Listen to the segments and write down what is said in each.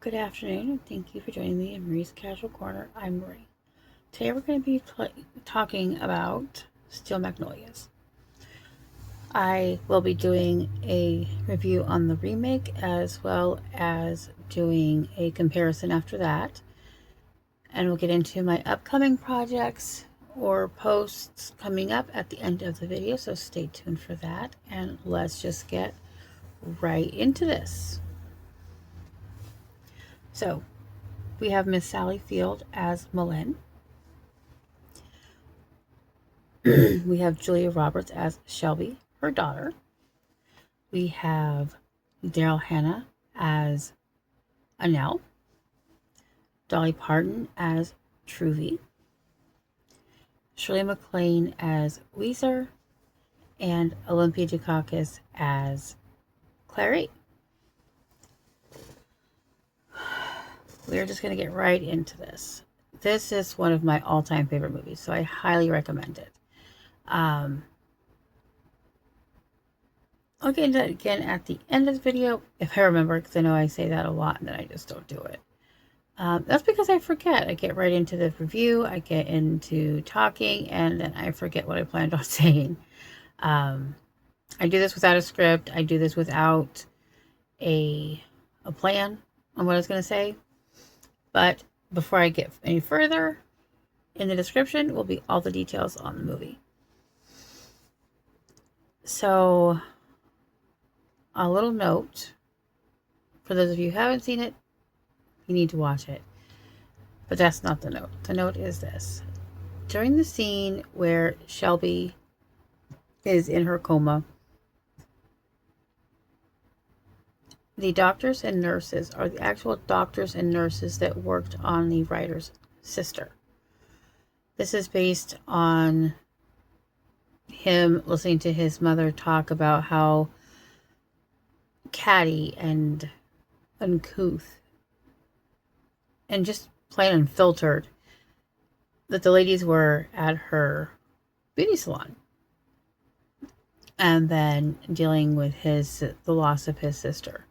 Good afternoon, and thank you for joining me in Marie's Casual Corner. I'm Marie. Today we're going to be talking about Steel Magnolias. I will be doing a review on the remake as well as doing a comparison after that. And we'll get into my upcoming projects or posts coming up at the end of the video, so stay tuned for that. And let's just get right into this. So, we have Miss Sally Field as MacLaine. We have Julia Roberts as Shelby, her daughter. We have Darryl Hannah as Annelle. Dolly Parton as Truvy. Shirley MacLaine as Ouiser. And Olympia Dukakis as Clairee. We're just going to get right into this. This is one of my all-time favorite movies, so I highly recommend it. I'll get into it again at the end of the video, if I remember, because I know I say that a lot and then I just don't do it. That's because I forget. I get right into the review, I get into talking, and then I forget what I planned on saying. I do this without a script. I do this without a plan on what I was going to say. But before I get any further, in the description will be all the details on the movie. So, a little note, for those of you who haven't seen it, you need to watch it. But that's not the note. The note is this. During the scene where Shelby is in her coma, the doctors and nurses are the actual doctors and nurses that worked on the writer's sister. This is based on him listening to his mother talk about how catty and uncouth and just plain unfiltered that the ladies were at her beauty salon. And then dealing with the loss of his sister.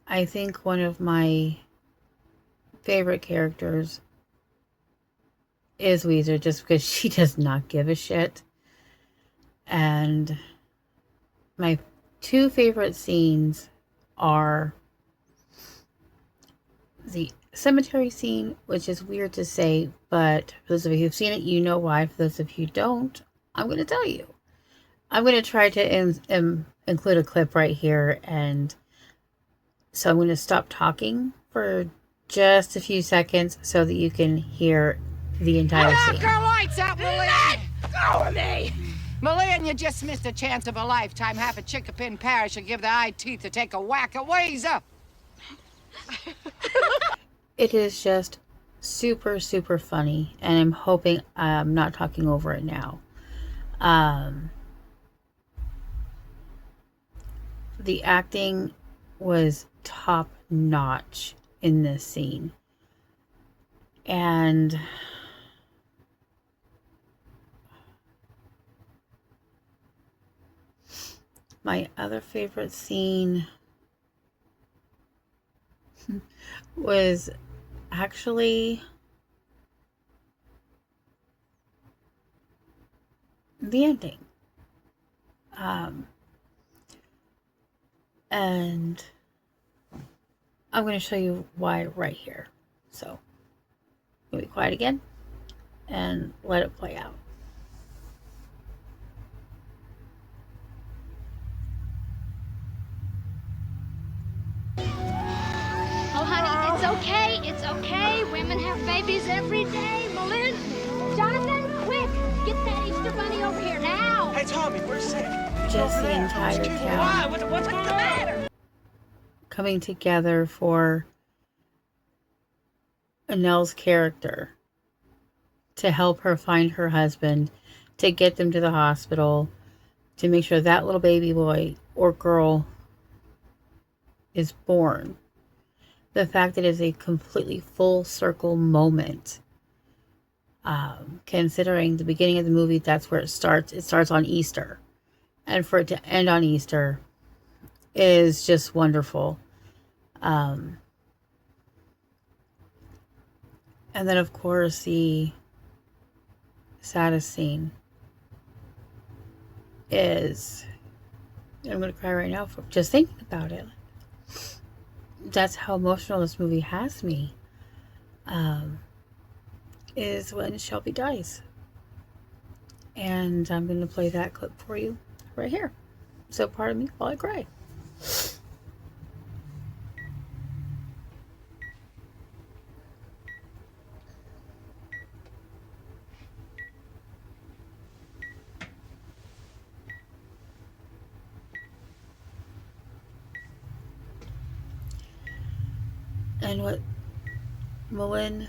I think one of my favorite characters is Ouiser, just because she does not give a shit. And my two favorite scenes are the cemetery scene, which is weird to say, but for those of you who've seen it, you know why. For those of you who don't, I'm going to tell you. I'm going to try to include a clip right here, and so I'm going to stop talking for just a few seconds so that you can hear the entire scene. Knock our lights out, MacLaine! Let go of me! MacLaine, you just missed a chance of a lifetime. Half a chickapin parish should give the eye teeth to take a whack at Ouiser. It is just super, super funny, and I'm hoping I'm not talking over it now. The acting was top notch in this scene. And my other favorite scene was actually the ending. And I'm going to show you why right here. So, I'm going to be quiet again and let it play out. Oh, honey, it's okay. It's okay. Women have babies every day. MacLaine, Jonathan, quick, get that Easter bunny over here now. Hey, Tommy, we're sick. Just the entire town. Why? What's the matter? Coming together for Annelle's character to help her find her husband, to get them to the hospital, to make sure that little baby boy or girl is born. The fact that it is a completely full circle moment. Considering the beginning of the movie, that's where it starts. It starts on Easter. And for it to end on Easter is just wonderful. And then, of course, the saddest scene is, I'm going to cry right now for just thinking about it. That's how emotional this movie has me. Is when Shelby dies. And I'm going to play that clip for you right here. So pardon me while I cry. And what MacLaine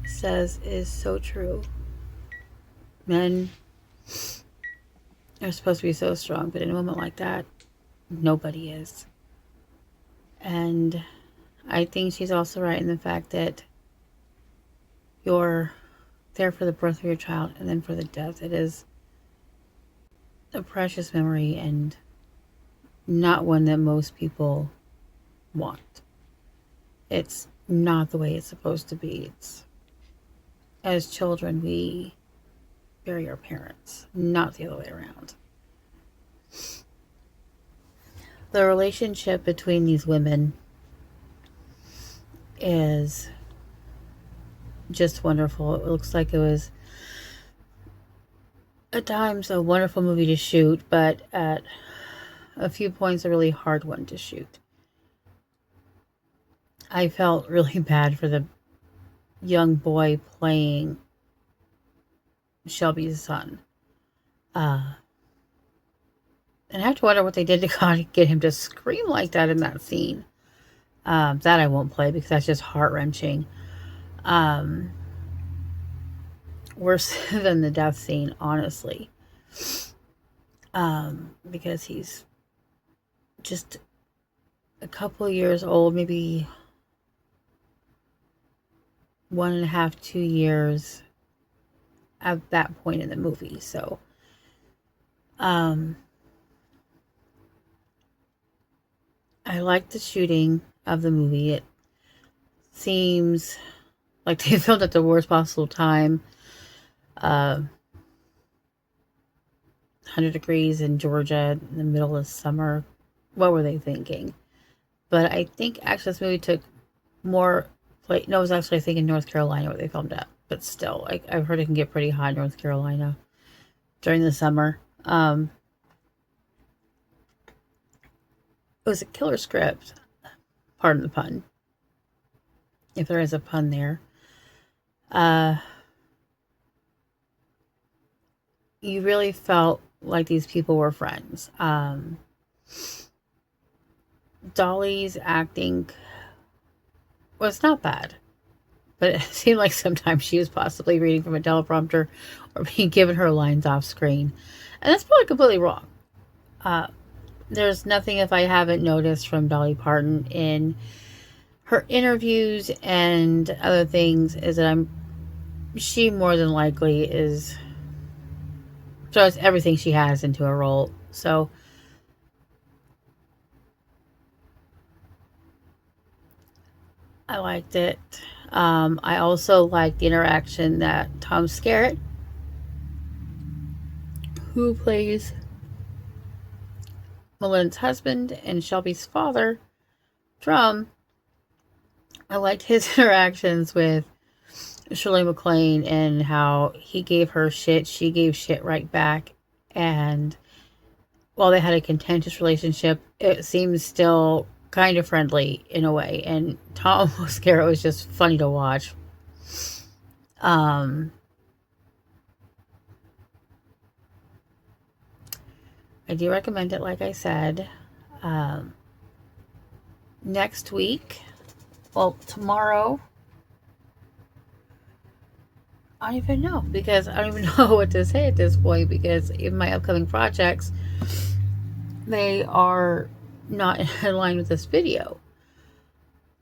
says is so true. Men are supposed to be so strong, but in a moment like that, nobody is. And I think she's also right in the fact that you're there for the birth of your child and then for the death. It is a precious memory and not one that most people want. It's not the way it's supposed to be. It's, as children, we bury our parents, not the other way around. The relationship between these women is just wonderful. It looks like it was at times a wonderful movie to shoot, but at a few points a really hard one to shoot. I felt really bad for the young boy playing Shelby's son. And I have to wonder what they did to kind of get him to scream like that in that scene. That I won't play because that's just heart-wrenching. Worse than the death scene, honestly. Because he's just a couple years old, maybe 1.5, 2 years at that point in the movie. So, I like the shooting of the movie. It seems like they filmed at the worst possible time. 100 degrees in Georgia in the middle of summer. What were they thinking? But I think actually this movie took more place. No, it was actually I think in North Carolina where they filmed it. But still, I've heard it can get pretty hot in North Carolina during the summer. It was a killer script. Pardon the pun. If there is a pun there. You really felt like these people were friends. Dolly's acting was not bad, but it seemed like sometimes she was possibly reading from a teleprompter or being given her lines off screen. And that's probably completely wrong. There's nothing if I haven't noticed from Dolly Parton in her interviews and other things is that she more than likely throws everything she has into a role. So I liked it. I also liked the interaction that Tom Skerritt, who plays MacLaine's husband and Shelby's father, Drum, I liked his interactions with Shirley MacLaine and how he gave her shit, she gave shit right back. And while they had a contentious relationship, it seems still kind of friendly in a way. And Tom Skerritt was just funny to watch. I do recommend it, like I said. Next week, well, tomorrow, I don't even know, because I don't even know what to say at this point, because in my upcoming projects, they are not in line with this video.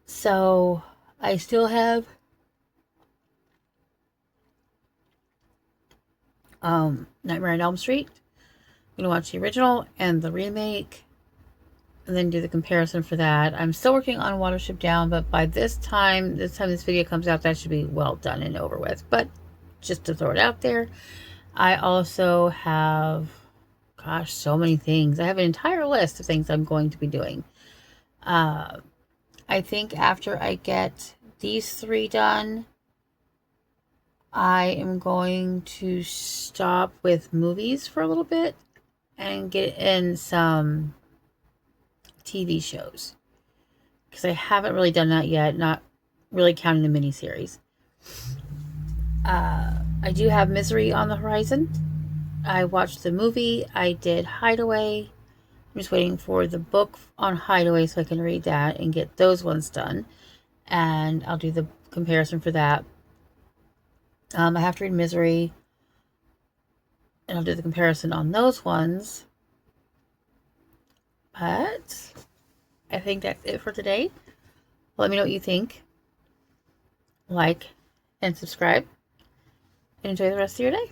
So, I still have Nightmare on Elm Street. I'm going to watch the original and the remake. and then do the comparison for that. I'm still working on Watership Down, but by this time this video comes out, that should be well done and over with. But just to throw it out there, I also have, gosh, so many things. I have an entire list of things I'm going to be doing. I think after I get these 3 done, I am going to stop with movies for a little bit and get in some TV shows, because I haven't really done that yet, not really counting the miniseries. I do have Misery on the horizon. I watched the movie. I did Hideaway. I'm just waiting for the book on Hideaway so I can read that and get those ones done. And I'll do the comparison for that. I have to read Misery, and I'll do the comparison on those ones. But I think that's it for today. Let me know what you think. Like and subscribe. And enjoy the rest of your day.